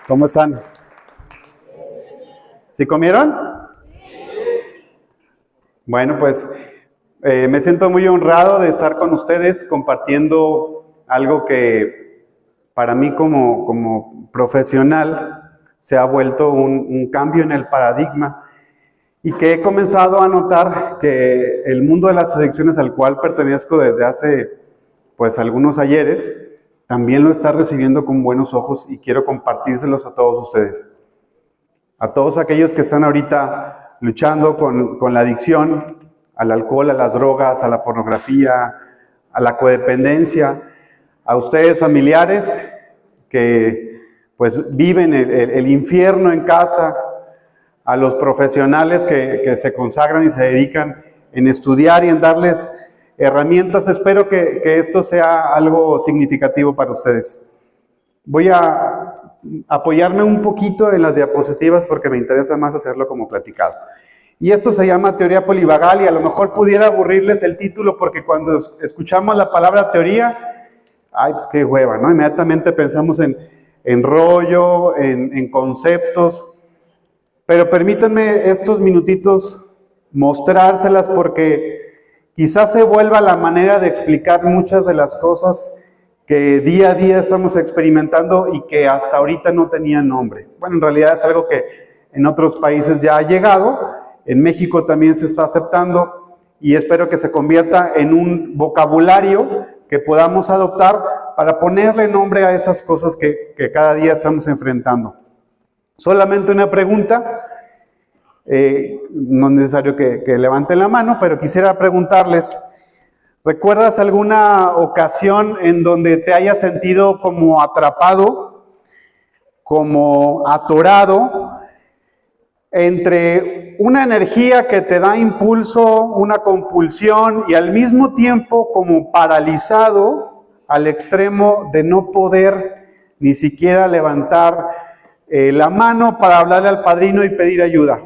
¿Cómo están? ¿Sí comieron? Bueno, pues me siento muy honrado de estar con ustedes compartiendo algo que para mí como profesional se ha vuelto un cambio en el paradigma y que he comenzado a notar que el mundo de las adicciones al cual pertenezco desde hace pues algunos ayeres también lo está recibiendo con buenos ojos y quiero compartírselos a todos ustedes. A todos aquellos que están ahorita luchando con la adicción, al alcohol, a las drogas, a la pornografía, a la codependencia, a ustedes familiares que pues viven el infierno en casa, a los profesionales que se consagran y se dedican en estudiar y en darles herramientas. Espero que esto sea algo significativo para ustedes. Voy a apoyarme un poquito en las diapositivas porque me interesa más hacerlo como platicado. Y esto se llama teoría polivagal y a lo mejor pudiera aburrirles el título porque cuando escuchamos la palabra teoría, ay, pues qué hueva, ¿no? Inmediatamente pensamos en rollo, en conceptos, pero permítanme estos minutitos mostrárselas porque quizás se vuelva la manera de explicar muchas de las cosas que día a día estamos experimentando y que hasta ahorita no tenían nombre. Bueno, en realidad es algo que en otros países ya ha llegado, en México también se está aceptando y espero que se convierta en un vocabulario que podamos adoptar para ponerle nombre a esas cosas que cada día estamos enfrentando. Solamente una pregunta, no es necesario que levanten la mano, pero quisiera preguntarles, ¿recuerdas alguna ocasión en donde te hayas sentido como atrapado, como atorado, entre una energía que te da impulso, una compulsión y al mismo tiempo como paralizado al extremo de no poder ni siquiera levantar la mano para hablarle al padrino y pedir ayuda?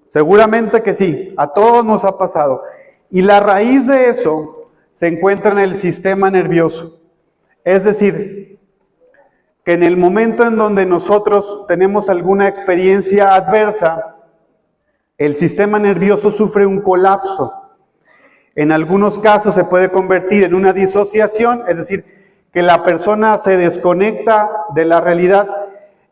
Seguramente que sí, a todos nos ha pasado. Y la raíz de eso se encuentra en el sistema nervioso. Es decir, que en el momento en donde nosotros tenemos alguna experiencia adversa, el sistema nervioso sufre un colapso. En algunos casos se puede convertir en una disociación, es decir, que la persona se desconecta de la realidad,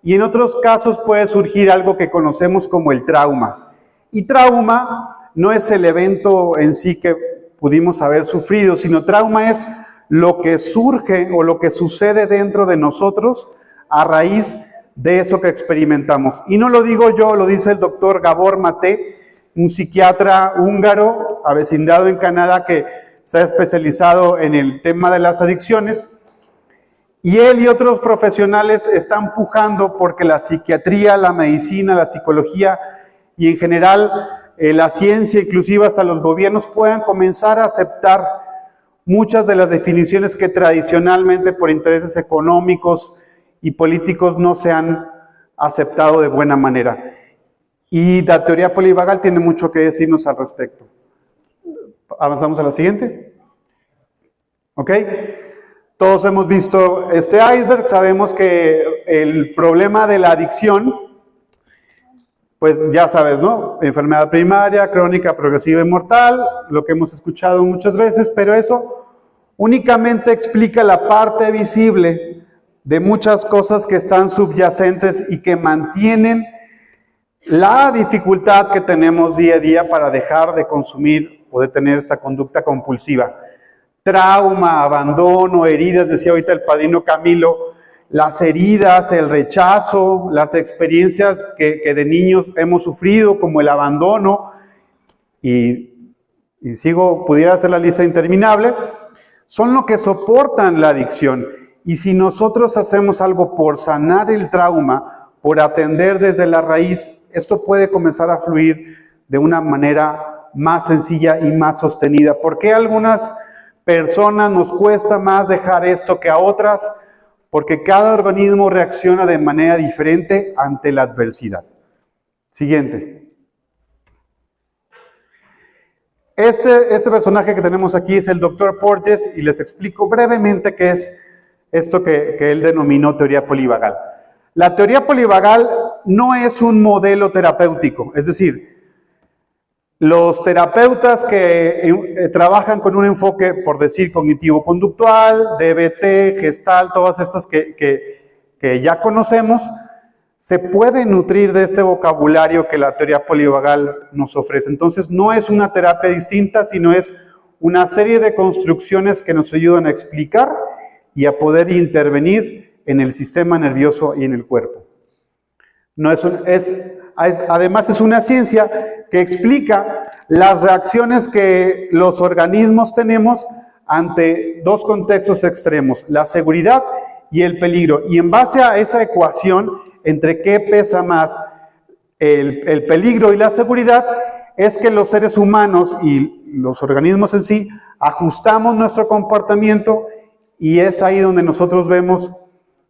y en otros casos puede surgir algo que conocemos como el trauma. Y trauma no es el evento en sí que pudimos haber sufrido, sino trauma es lo que surge o lo que sucede dentro de nosotros a raíz de eso que experimentamos. Y no lo digo yo, lo dice el doctor Gabor Maté, un psiquiatra húngaro avecindado en Canadá que se ha especializado en el tema de las adicciones. Y él y otros profesionales están pujando porque la psiquiatría, la medicina, la psicología y en general la ciencia, inclusive hasta los gobiernos, puedan comenzar a aceptar muchas de las definiciones que tradicionalmente por intereses económicos y políticos no se han aceptado de buena manera. Y la teoría polivagal tiene mucho que decirnos al respecto. ¿Avanzamos a la siguiente? ¿Ok? Todos hemos visto este iceberg, sabemos que el problema de la adicción, pues ya sabes, ¿no? Enfermedad primaria, crónica, progresiva y mortal, lo que hemos escuchado muchas veces, pero eso únicamente explica la parte visible de muchas cosas que están subyacentes y que mantienen la dificultad que tenemos día a día para dejar de consumir o de tener esa conducta compulsiva. Trauma, abandono, heridas, decía ahorita el padrino Camilo, las heridas, el rechazo, las experiencias que de niños hemos sufrido, como el abandono, y pudiera hacer la lista interminable, son lo que soportan la adicción. Y si nosotros hacemos algo por sanar el trauma, por atender desde la raíz, esto puede comenzar a fluir de una manera más sencilla y más sostenida. ¿Por qué a algunas personas nos cuesta más dejar esto que a otras? Porque cada organismo reacciona de manera diferente ante la adversidad. Siguiente. Este personaje que tenemos aquí es el Dr. Porges y les explico brevemente qué es esto que él denominó teoría polivagal. La teoría polivagal no es un modelo terapéutico, es decir, los terapeutas que trabajan con un enfoque, por decir, cognitivo-conductual, DBT, Gestalt, todas estas que ya conocemos, se pueden nutrir de este vocabulario que la teoría polivagal nos ofrece. Entonces, no es una terapia distinta, sino es una serie de construcciones que nos ayudan a explicar y a poder intervenir en el sistema nervioso y en el cuerpo. Además, es una ciencia que explica las reacciones que los organismos tenemos ante dos contextos extremos, la seguridad y el peligro. Y en base a esa ecuación, entre qué pesa más, el peligro y la seguridad, es que los seres humanos y los organismos en sí ajustamos nuestro comportamiento, y es ahí donde nosotros vemos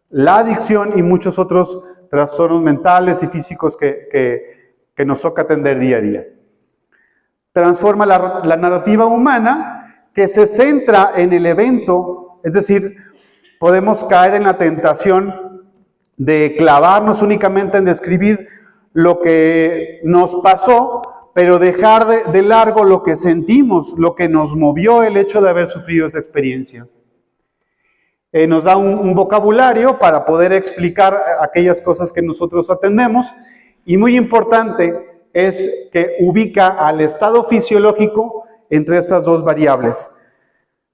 la adicción y muchos otros trastornos mentales y físicos que nos toca atender día a día. Transforma la narrativa humana, que se centra en el evento, es decir, podemos caer en la tentación de clavarnos únicamente en describir lo que nos pasó, pero dejar de largo lo que sentimos, lo que nos movió el hecho de haber sufrido esa experiencia. Nos da un vocabulario para poder explicar aquellas cosas que nosotros atendemos, y muy importante es que ubica al estado fisiológico entre esas dos variables.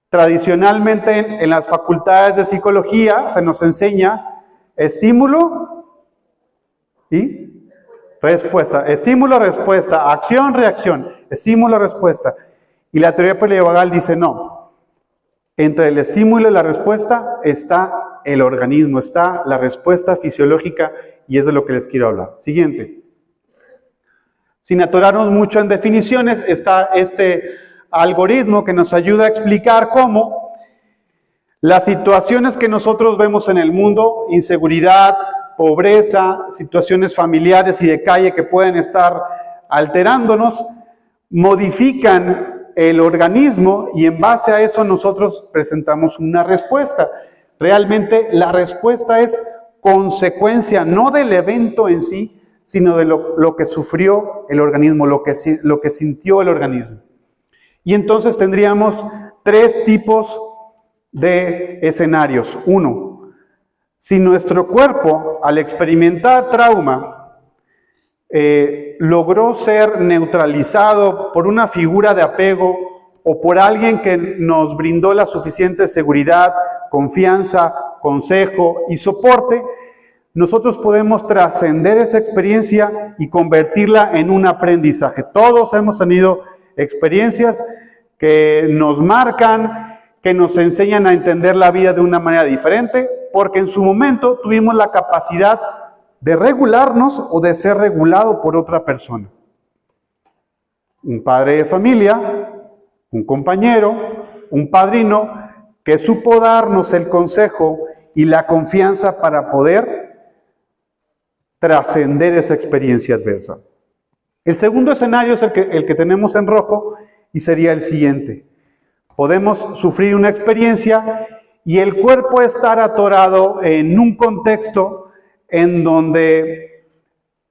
Tradicionalmente en las facultades de psicología se nos enseña estímulo y respuesta, estímulo, respuesta, acción, reacción, estímulo, respuesta. Y la teoría polivagal dice no. Entre el estímulo y la respuesta está el organismo, está la respuesta fisiológica, y es de lo que les quiero hablar. Siguiente. Sin atorarnos mucho en definiciones, está este algoritmo que nos ayuda a explicar cómo las situaciones que nosotros vemos en el mundo, inseguridad, pobreza, situaciones familiares y de calle que pueden estar alterándonos, modifican el organismo, y en base a eso nosotros presentamos una respuesta. Realmente la respuesta es consecuencia no del evento en sí, sino de lo que sufrió el organismo, lo que sintió el organismo. Y entonces tendríamos tres tipos de escenarios. Uno, si nuestro cuerpo al experimentar trauma logró ser neutralizado por una figura de apego o por alguien que nos brindó la suficiente seguridad, confianza, consejo y soporte, nosotros podemos trascender esa experiencia y convertirla en un aprendizaje. Todos hemos tenido experiencias que nos marcan, que nos enseñan a entender la vida de una manera diferente, porque en su momento tuvimos la capacidad de regularnos o de ser regulado por otra persona. Un padre de familia, un compañero, un padrino, que supo darnos el consejo y la confianza para poder trascender esa experiencia adversa. El segundo escenario es el que tenemos en rojo, y sería el siguiente. Podemos sufrir una experiencia y el cuerpo estar atorado en un contexto en donde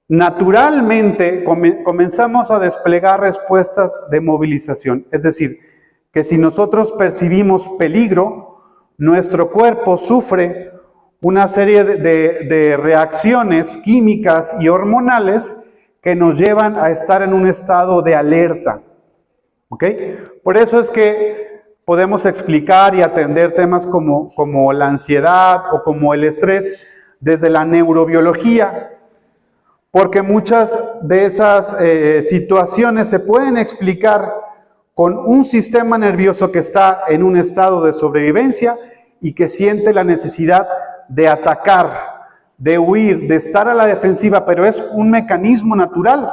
naturalmente comenzamos a desplegar respuestas de movilización. Es decir, que si nosotros percibimos peligro, nuestro cuerpo sufre una serie de reacciones químicas y hormonales que nos llevan a estar en un estado de alerta. ¿Ok? Por eso es que podemos explicar y atender temas como la ansiedad o como el estrés desde la neurobiología, porque muchas de esas situaciones se pueden explicar con un sistema nervioso que está en un estado de sobrevivencia y que siente la necesidad de atacar, de huir, de estar a la defensiva, pero es un mecanismo natural.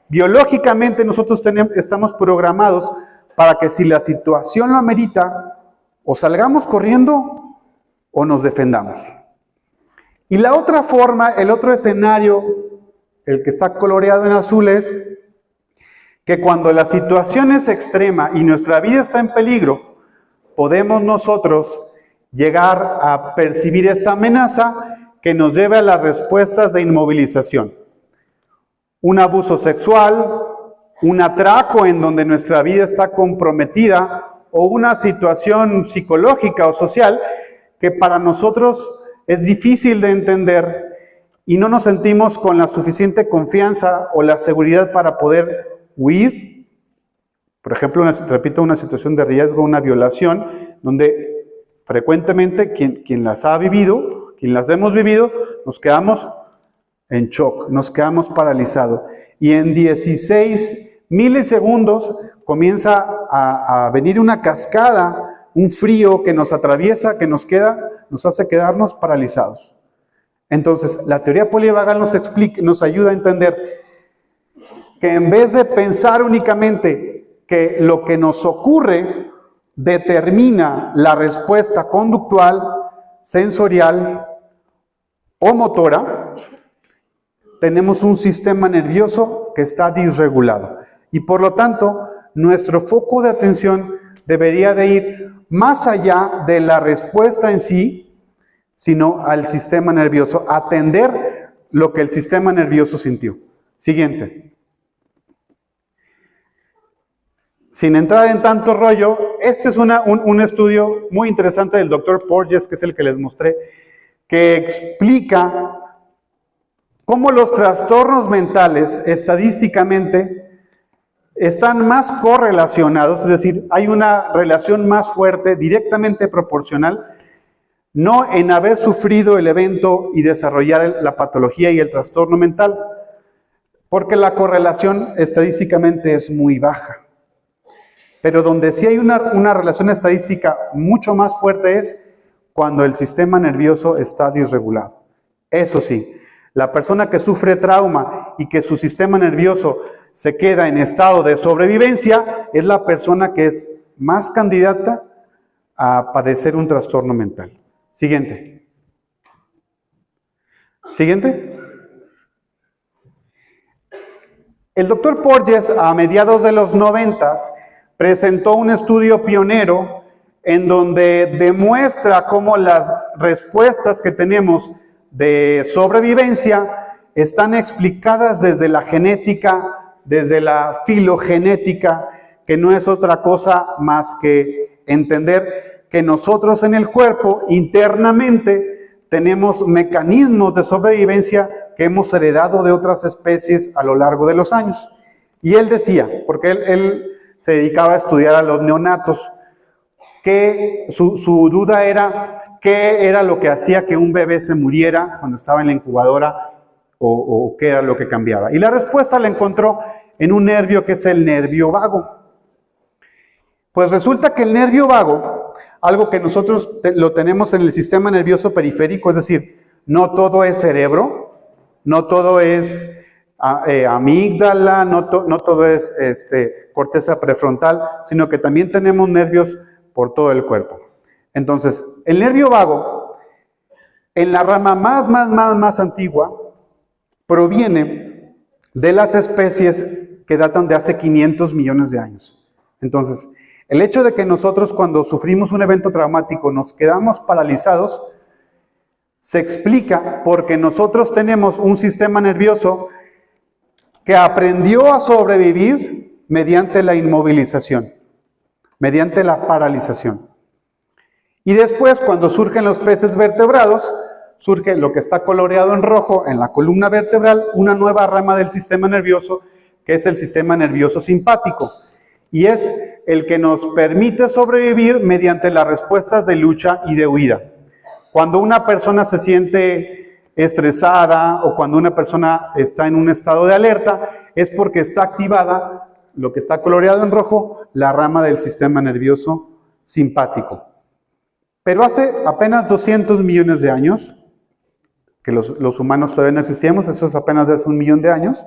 Biológicamente nosotros estamos programados para que si la situación lo amerita, o salgamos corriendo o nos defendamos. Y la otra forma, el otro escenario, el que está coloreado en azul, es que cuando la situación es extrema y nuestra vida está en peligro, podemos nosotros llegar a percibir esta amenaza que nos lleve a las respuestas de inmovilización. Un abuso sexual, un atraco en donde nuestra vida está comprometida, o una situación psicológica o social que para nosotros es difícil de entender y no nos sentimos con la suficiente confianza o la seguridad para poder huir. Por ejemplo, repito, una situación de riesgo, una violación, donde frecuentemente quien las ha vivido, quien las hemos vivido, nos quedamos en shock, nos quedamos paralizados. Y en 16 milisegundos comienza a venir una cascada, un frío que nos atraviesa, que nos hace quedarnos paralizados. Entonces, la teoría polivagal nos ayuda a entender que en vez de pensar únicamente que lo que nos ocurre determina la respuesta conductual, sensorial o motora, tenemos un sistema nervioso que está disregulado. Y por lo tanto, nuestro foco de atención debería de ir más allá de la respuesta en sí, sino al sistema nervioso, atender lo que el sistema nervioso sintió. Siguiente. Sin entrar en tanto rollo, este es un estudio muy interesante del doctor Porges, que es el que les mostré, que explica cómo los trastornos mentales estadísticamente están más correlacionados, es decir, hay una relación más fuerte, directamente proporcional, no en haber sufrido el evento y desarrollar la patología y el trastorno mental, porque la correlación estadísticamente es muy baja. Pero donde sí hay una relación estadística mucho más fuerte es cuando el sistema nervioso está disregulado. Eso sí, la persona que sufre trauma y que su sistema nervioso se queda en estado de sobrevivencia es la persona que es más candidata a padecer un trastorno mental. Siguiente. Siguiente. El doctor Porges, a mediados de los 90, presentó un estudio pionero en donde demuestra cómo las respuestas que tenemos de sobrevivencia están explicadas desde la genética, desde la filogenética, que no es otra cosa más que entender que nosotros en el cuerpo internamente tenemos mecanismos de sobrevivencia que hemos heredado de otras especies a lo largo de los años. Y él decía, porque él se dedicaba a estudiar a los neonatos, que su duda era qué era lo que hacía que un bebé se muriera cuando estaba en la incubadora o qué era lo que cambiaba. Y la respuesta la encontró en un nervio que es el nervio vago. Pues resulta que el nervio vago, algo que nosotros lo tenemos en el sistema nervioso periférico, es decir, no todo es cerebro, no todo es amígdala, no todo es corteza prefrontal, sino que también tenemos nervios por todo el cuerpo. Entonces, el nervio vago, en la rama más antigua, proviene de las especies que datan de hace 500 millones de años. Entonces, el hecho de que nosotros cuando sufrimos un evento traumático nos quedamos paralizados, se explica porque nosotros tenemos un sistema nervioso que aprendió a sobrevivir mediante la inmovilización, mediante la paralización. Y después, cuando surgen los peces vertebrados, surge lo que está coloreado en rojo en la columna vertebral, una nueva rama del sistema nervioso, que es el sistema nervioso simpático. Y es el que nos permite sobrevivir mediante las respuestas de lucha y de huida. Cuando una persona se siente estresada o cuando una persona está en un estado de alerta, es porque está activada, lo que está coloreado en rojo, la rama del sistema nervioso simpático. Pero hace apenas 200 millones de años, que los humanos todavía no existíamos, eso es apenas de hace 1 millón de años,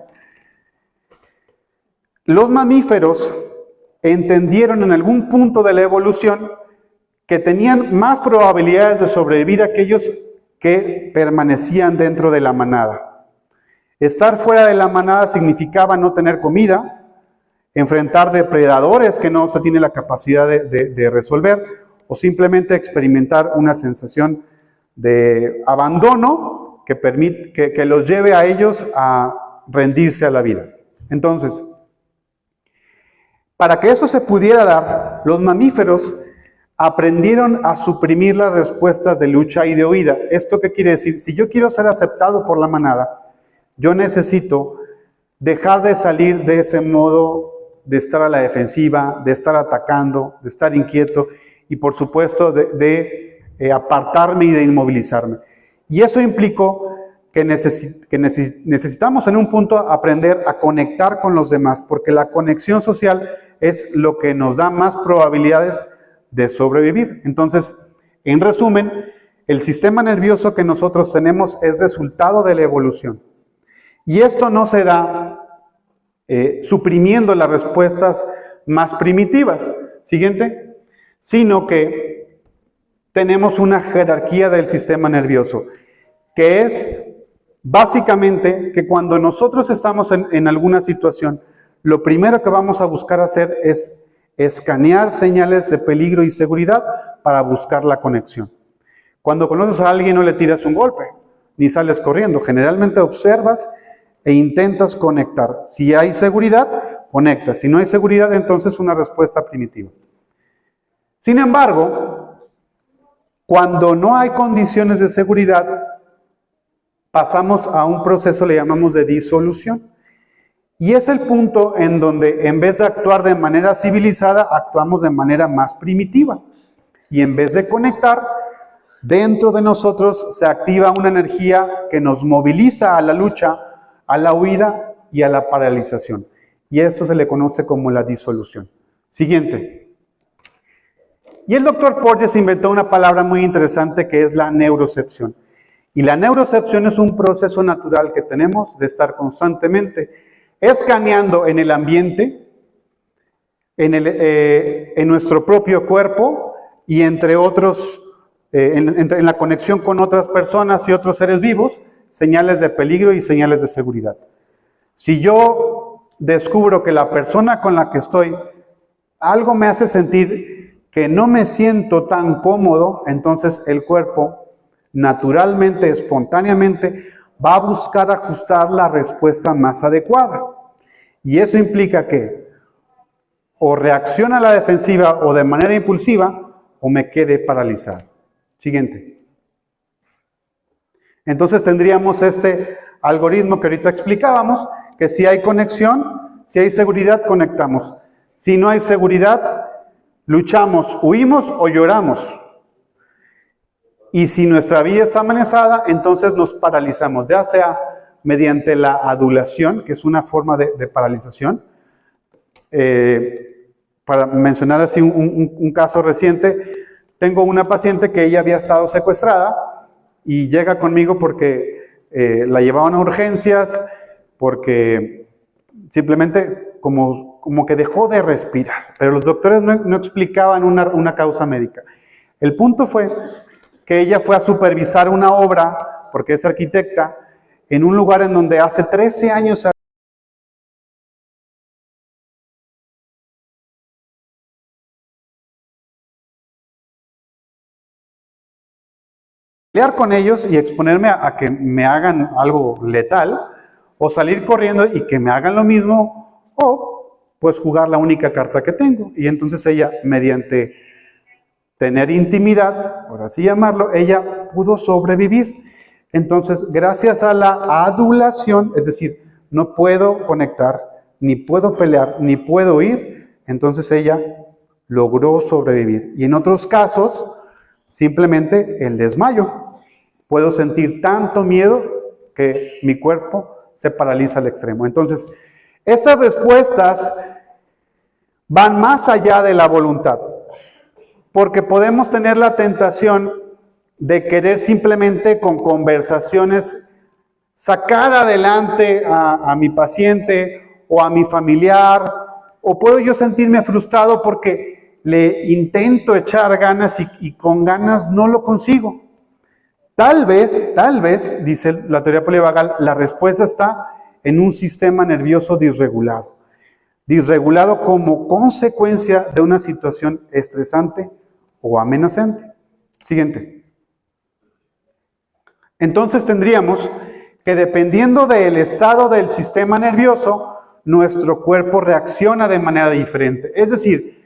los mamíferos entendieron en algún punto de la evolución que tenían más probabilidades de sobrevivir aquellos que permanecían dentro de la manada. Estar fuera de la manada significaba no tener comida, enfrentar depredadores que no se tiene la capacidad de resolver, o simplemente experimentar una sensación de abandono que los lleve a ellos a rendirse a la vida. Entonces, para que eso se pudiera dar, los mamíferos aprendieron a suprimir las respuestas de lucha y de huida. ¿Esto qué quiere decir? Si yo quiero ser aceptado por la manada, yo necesito dejar de salir de ese modo de estar a la defensiva, de estar atacando, de estar inquieto y por supuesto de apartarme y de inmovilizarme. Y eso implicó que necesitamos en un punto aprender a conectar con los demás, porque la conexión social es lo que nos da más probabilidades de sobrevivir. Entonces, en resumen, el sistema nervioso que nosotros tenemos es resultado de la evolución. Y esto no se da suprimiendo las respuestas más primitivas, siguiente, sino que tenemos una jerarquía del sistema nervioso, que es básicamente que cuando nosotros estamos en alguna situación, lo primero que vamos a buscar hacer es escanear señales de peligro y seguridad para buscar la conexión. Cuando conoces a alguien no le tiras un golpe, ni sales corriendo. Generalmente observas e intentas conectar. Si hay seguridad, conectas. Si no hay seguridad, entonces una respuesta primitiva. Sin embargo, cuando no hay condiciones de seguridad, pasamos a un proceso, le llamamos de disolución. Y es el punto en donde en vez de actuar de manera civilizada, actuamos de manera más primitiva. Y en vez de conectar, dentro de nosotros se activa una energía que nos moviliza a la lucha, a la huida y a la paralización. Y esto se le conoce como la disolución. Siguiente. Y el doctor Porges inventó una palabra muy interesante que es la neurocepción. Y la neurocepción es un proceso natural que tenemos de estar constantemente escaneando en el ambiente, en nuestro propio cuerpo y entre otros, en la conexión con otras personas y otros seres vivos, señales de peligro y señales de seguridad. Si yo descubro que la persona con la que estoy, algo me hace sentir que no me siento tan cómodo, entonces el cuerpo naturalmente, espontáneamente, va a buscar ajustar la respuesta más adecuada. Y eso implica que o reacciona a la defensiva o de manera impulsiva o me quede paralizado. Siguiente. Entonces tendríamos este algoritmo que ahorita explicábamos, que si hay conexión, si hay seguridad, conectamos. Si no hay seguridad, luchamos, huimos o lloramos. Y si nuestra vida está amenazada, entonces nos paralizamos, ya sea mediante la adulación, que es una forma de paralización. Para mencionar así un caso reciente, tengo una paciente que ella había estado secuestrada y llega conmigo porque la llevaban a urgencias, porque simplemente como que dejó de respirar, pero los doctores no explicaban una causa médica. El punto fue que ella fue a supervisar una obra, porque es arquitecta, en un lugar en donde hace 13 años pelear con ellos y exponerme a que me hagan algo letal, o salir corriendo y que me hagan lo mismo, o pues jugar la única carta que tengo. Y entonces ella, mediante tener intimidad, por así llamarlo, ella pudo sobrevivir. Entonces, gracias a la adulación, es decir, no puedo conectar, ni puedo pelear, ni puedo huir, entonces ella logró sobrevivir. Y en otros casos, simplemente el desmayo. Puedo sentir tanto miedo que mi cuerpo se paraliza al extremo. Entonces, esas respuestas van más allá de la voluntad, porque podemos tener la tentación de querer simplemente con conversaciones sacar adelante a mi paciente o a mi familiar, o puedo yo sentirme frustrado porque le intento echar ganas y con ganas no lo consigo. Tal vez, dice la teoría polivagal, la respuesta está en un sistema nervioso disregulado. Disregulado como consecuencia de una situación estresante o amenazante. Siguiente. Entonces tendríamos que, dependiendo del estado del sistema nervioso, nuestro cuerpo reacciona de manera diferente. Es decir,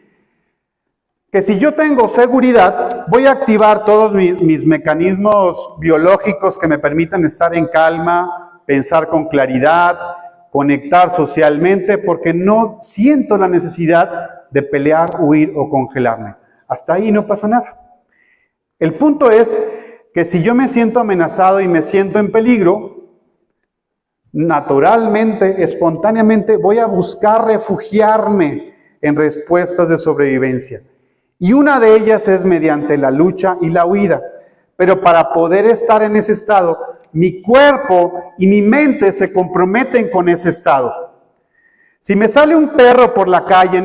que si yo tengo seguridad, voy a activar todos mis mecanismos biológicos que me permitan estar en calma, pensar con claridad, conectar socialmente, porque no siento la necesidad de pelear, huir o congelarme. Hasta ahí no pasa nada. El punto es que si yo me siento amenazado y me siento en peligro, naturalmente, espontáneamente, voy a buscar refugiarme en respuestas de sobrevivencia. Y una de ellas es mediante la lucha y la huida. Pero para poder estar en ese estado, mi cuerpo y mi mente se comprometen con ese estado. Si me sale un perro por la calle,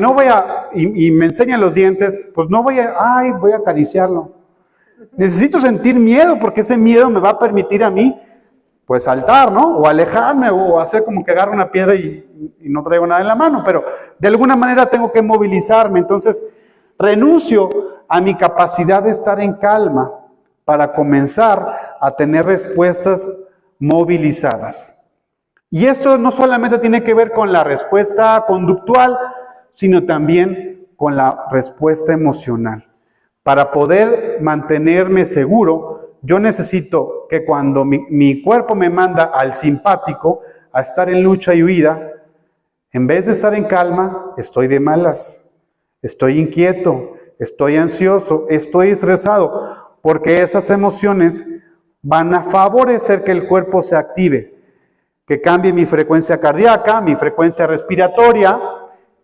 y me enseña los dientes, pues no voy a acariciarlo. Necesito sentir miedo, porque ese miedo me va a permitir a mí, pues saltar, ¿no? O alejarme, o hacer como que agarro una piedra y no traigo nada en la mano, pero de alguna manera tengo que movilizarme. Entonces, renuncio a mi capacidad de estar en calma para comenzar a tener respuestas movilizadas. Y esto no solamente tiene que ver con la respuesta conductual, sino también con la respuesta emocional. Para poder mantenerme seguro, yo necesito que cuando mi cuerpo me manda al simpático a estar en lucha y huida, en vez de estar en calma, estoy de malas. Estoy inquieto, estoy ansioso, estoy estresado, porque esas emociones van a favorecer que el cuerpo se active, que cambie mi frecuencia cardíaca, mi frecuencia respiratoria,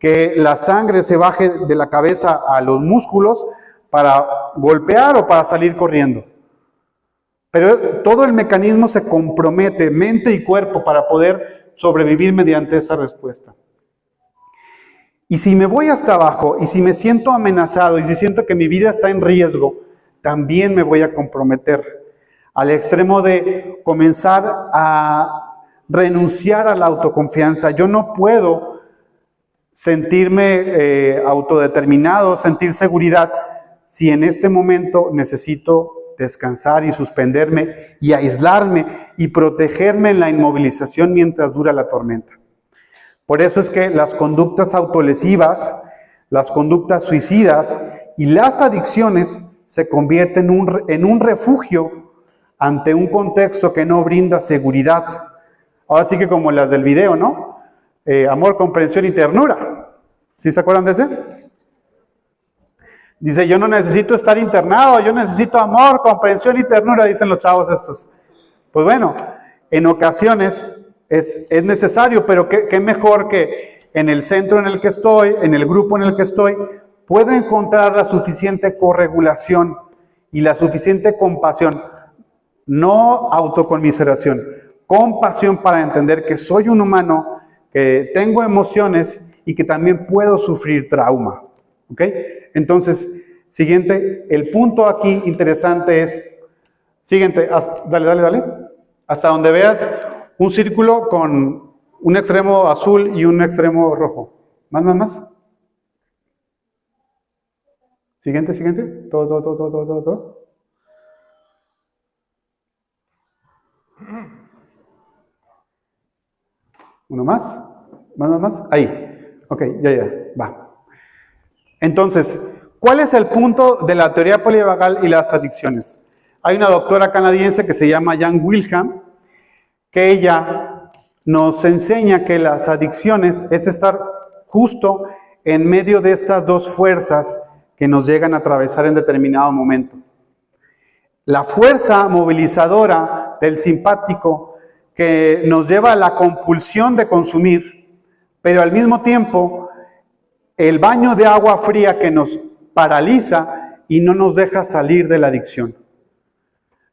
que la sangre se baje de la cabeza a los músculos para golpear o para salir corriendo. Pero todo el mecanismo se compromete, mente y cuerpo, para poder sobrevivir mediante esa respuesta. Y si me voy hasta abajo, y si me siento amenazado, y si siento que mi vida está en riesgo, también me voy a comprometer al extremo de comenzar a renunciar a la autoconfianza. Yo no puedo sentirme autodeterminado, sentir seguridad, si en este momento necesito descansar y suspenderme y aislarme y protegerme en la inmovilización mientras dura la tormenta. Por eso es que las conductas autolesivas, las conductas suicidas y las adicciones se convierten en un refugio ante un contexto que no brinda seguridad. Ahora sí que como las del video, ¿no? Amor, comprensión y ternura. ¿Sí se acuerdan de ese? Dice, yo no necesito estar internado, yo necesito amor, comprensión y ternura, dicen los chavos estos. Pues bueno, en ocasiones es necesario, pero qué mejor que en el centro en el que estoy, en el grupo en el que estoy, puedo encontrar la suficiente corregulación y la suficiente compasión, no autoconmiseración, compasión para entender que soy un humano, que tengo emociones y que también puedo sufrir trauma. ¿Ok? Entonces, siguiente, el punto aquí interesante es, siguiente, dale, hasta donde veas un círculo con un extremo azul y un extremo rojo. Más. Siguiente. Todo. Uno más. Más. Ahí. Ok, ya, va. Entonces, ¿cuál es el punto de la teoría polivagal y las adicciones? Hay una doctora canadiense que se llama Jan Wilhelm, que ella nos enseña que las adicciones es estar justo en medio de estas dos fuerzas que nos llegan a atravesar en determinado momento. La fuerza movilizadora del simpático que nos lleva a la compulsión de consumir, pero al mismo tiempo el baño de agua fría que nos paraliza y no nos deja salir de la adicción.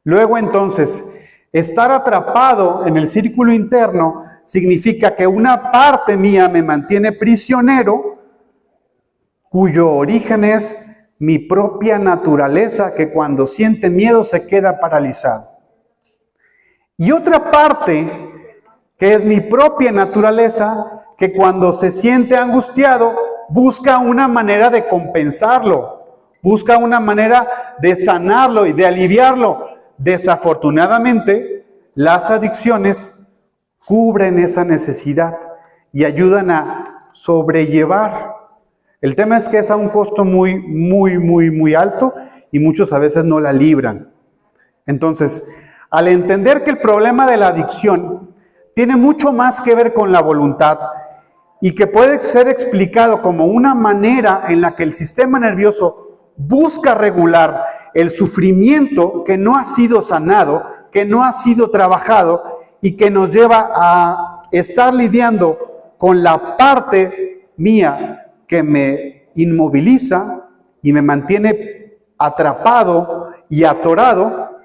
Luego entonces, estar atrapado en el círculo interno significa que una parte mía me mantiene prisionero, cuyo origen es mi propia naturaleza, que cuando siente miedo se queda paralizado. Y otra parte, que es mi propia naturaleza, que cuando se siente angustiado, busca una manera de compensarlo, busca una manera de sanarlo y de aliviarlo, Desafortunadamente, las adicciones cubren esa necesidad y ayudan a sobrellevar. El tema es que es a un costo muy alto y muchos a veces no la libran. Entonces, al entender que el problema de la adicción tiene mucho más que ver con la voluntad y que puede ser explicado como una manera en la que el sistema nervioso busca regular el sufrimiento que no ha sido sanado, que no ha sido trabajado y que nos lleva a estar lidiando con la parte mía que me inmoviliza y me mantiene atrapado y atorado,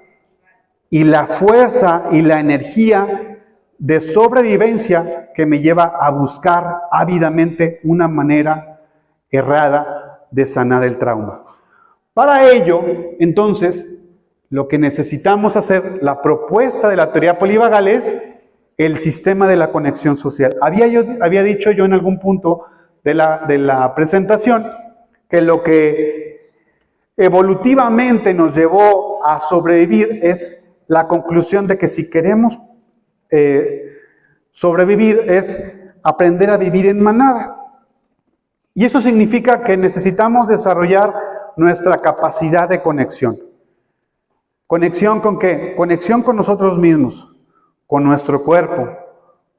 y la fuerza y la energía de sobrevivencia que me lleva a buscar ávidamente una manera errada de sanar el trauma. Para ello, entonces, lo que necesitamos hacer, la propuesta de la teoría polivagal es el sistema de la conexión social. Había dicho yo en algún punto de la presentación que lo que evolutivamente nos llevó a sobrevivir es la conclusión de que si queremos sobrevivir es aprender a vivir en manada. Y eso significa que necesitamos desarrollar nuestra capacidad de conexión. ¿Conexión con qué? Conexión con nosotros mismos, con nuestro cuerpo,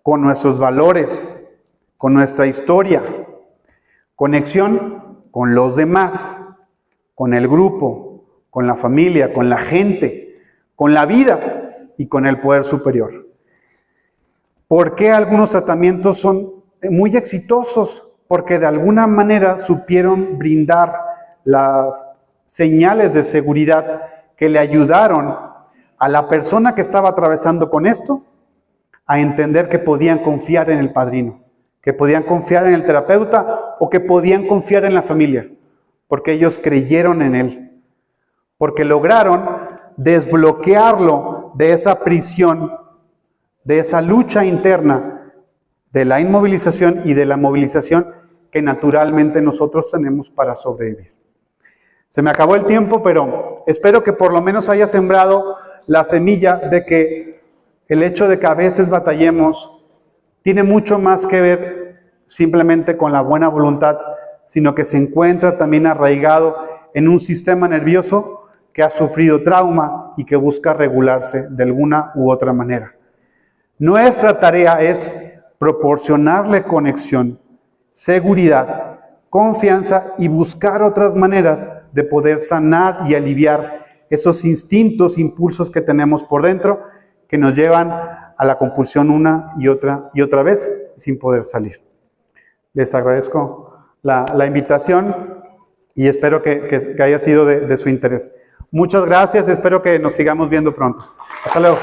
con nuestros valores, con nuestra historia. Conexión con los demás, con el grupo, con la familia, con la gente, con la vida y con el poder superior. ¿Por qué algunos tratamientos son muy exitosos? Porque de alguna manera supieron brindar las señales de seguridad que le ayudaron a la persona que estaba atravesando con esto a entender que podían confiar en el padrino, que podían confiar en el terapeuta o que podían confiar en la familia, porque ellos creyeron en él, porque lograron desbloquearlo de esa prisión, de esa lucha interna, de la inmovilización y de la movilización que naturalmente nosotros tenemos para sobrevivir. Se me acabó el tiempo, pero espero que por lo menos haya sembrado la semilla de que el hecho de que a veces batallemos tiene mucho más que ver simplemente con la buena voluntad, sino que se encuentra también arraigado en un sistema nervioso que ha sufrido trauma y que busca regularse de alguna u otra manera. Nuestra tarea es proporcionarle conexión, seguridad, confianza y buscar otras maneras de poder sanar y aliviar esos instintos, impulsos que tenemos por dentro que nos llevan a la compulsión una y otra vez sin poder salir. Les agradezco la invitación y espero que haya sido de su interés. Muchas gracias, espero que nos sigamos viendo pronto. Hasta luego.